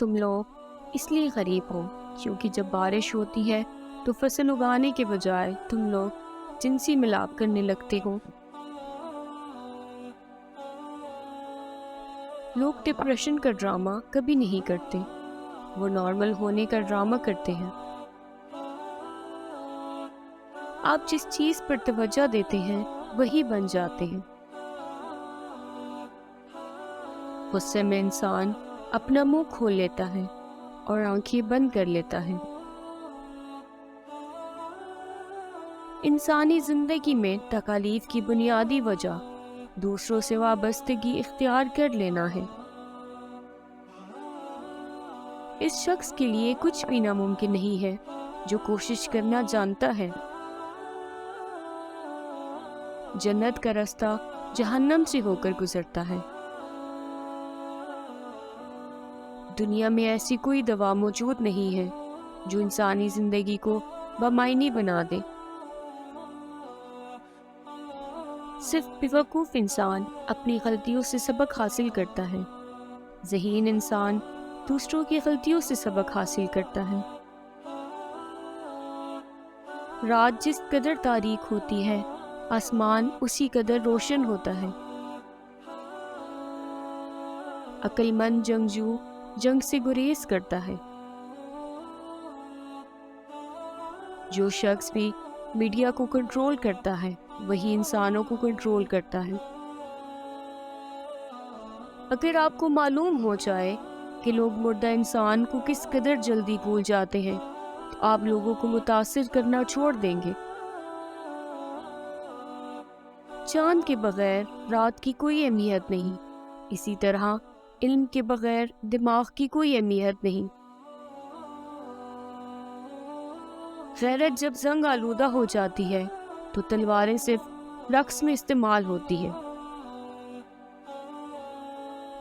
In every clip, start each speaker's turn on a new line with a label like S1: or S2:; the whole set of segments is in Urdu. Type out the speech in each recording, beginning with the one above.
S1: تم لوگ اس لیے غریب ہو کیونکہ جب بارش ہوتی ہے تو فصل اگانے کے بجائے تم لوگ جنسی ملاپ کرنے لگتے ہو۔ لوگ ڈپریشن کا ڈرامہ کبھی نہیں کرتے، وہ نارمل ہونے کا ڈرامہ کرتے ہیں۔ آپ جس چیز پر توجہ دیتے ہیں وہی بن جاتے ہیں۔ غصے میں انسان اپنا منہ کھول لیتا ہے اور آنکھیں بند کر لیتا ہے۔ انسانی زندگی میں تکالیف کی بنیادی وجہ دوسروں سے وابستگی اختیار کر لینا ہے۔ اس شخص کے لیے کچھ بھی ناممکن نہیں ہے جو کوشش کرنا جانتا ہے۔ جنت کا راستہ جہنم سے ہو کر گزرتا ہے۔ دنیا میں ایسی کوئی دوا موجود نہیں ہے جو انسانی زندگی کو بامعنی بنا دے۔ صرف بیوقوف انسان اپنی غلطیوں سے سبق حاصل کرتا ہے، ذہین انسان دوسروں کی غلطیوں سے سبق حاصل کرتا ہے۔ رات جس قدر تاریک ہوتی ہے، آسمان اسی قدر روشن ہوتا ہے۔ عقل مند جنگجو جنگ سے گریز کرتا ہے۔ جو شخص بھی میڈیا کو کنٹرول کرتا ہے وہی انسانوں کو کنٹرول کرتا ہے۔ اگر آپ کو معلوم ہو جائے کہ لوگ مردہ انسان کو کس قدر جلدی بھول جاتے ہیں تو آپ لوگوں کو متاثر کرنا چھوڑ دیں گے۔ چاند کے بغیر رات کی کوئی اہمیت نہیں، اسی طرح علم کے بغیر دماغ کی کوئی اہمیت نہیں۔ غیرت جب زنگ آلودہ ہو جاتی ہے تو تلواریں صرف رقص میں استعمال ہوتی ہے۔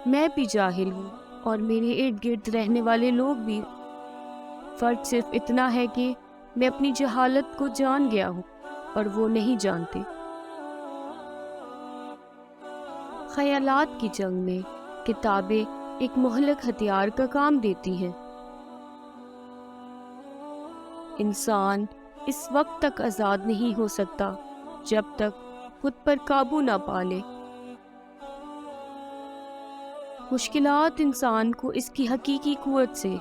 S1: میں بھی جاہل ہوں اور میرے ارد گرد رہنے والے لوگ بھی۔ فرق صرف اتنا ہے کہ میں اپنی جہالت کو جان گیا ہوں اور وہ نہیں جانتے۔ خیالات کی جنگ میں کتابیں ایک مہلک ہتھیار کا کام دیتی ہیں۔ انسان اس وقت تک آزاد نہیں ہو سکتا جب تک خود پر قابو نہ پا لے۔ مشکلات انسان کو اس کی حقیقی قوت سے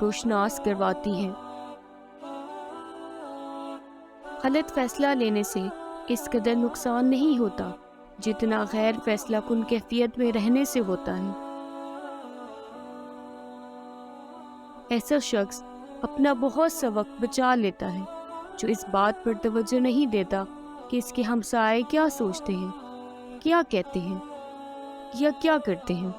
S1: روشناس کرواتی ہیں۔ غلط فیصلہ لینے سے اس قدر نقصان نہیں ہوتا جتنا غیر فیصلہ کن کیفیت میں رہنے سے ہوتا ہے۔ ایسا شخص اپنا بہت سا وقت بچا لیتا ہے جو اس بات پر توجہ نہیں دیتا کہ اس کے ہمسائے کیا سوچتے ہیں، کیا کہتے ہیں یا کیا کرتے ہیں۔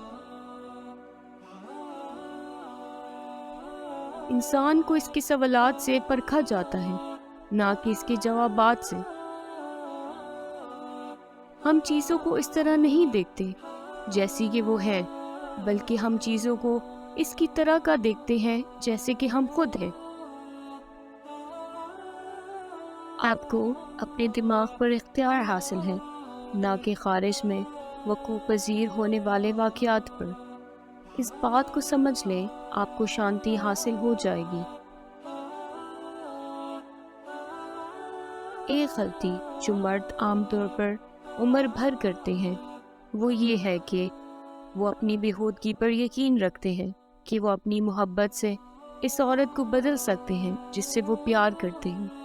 S1: انسان کو اس کے سوالات سے پرکھا جاتا ہے، نہ کہ اس کے جوابات سے۔ ہم چیزوں کو اس طرح نہیں دیکھتے جیسی کہ وہ ہے، بلکہ ہم چیزوں کو اس کی طرح کا دیکھتے ہیں جیسے کہ ہم خود ہیں۔ آپ کو اپنے دماغ پر اختیار حاصل ہے، نہ کہ خارج میں وقوع پذیر ہونے والے واقعات پر۔ اس بات کو سمجھ لیں، آپ کو شانتی حاصل ہو جائے گی۔ ایک غلطی جو مرد عام طور پر عمر بھر کرتے ہیں وہ یہ ہے کہ وہ اپنی بےہودگی پر یقین رکھتے ہیں کہ وہ اپنی محبت سے اس عورت کو بدل سکتے ہیں جس سے وہ پیار کرتے ہیں۔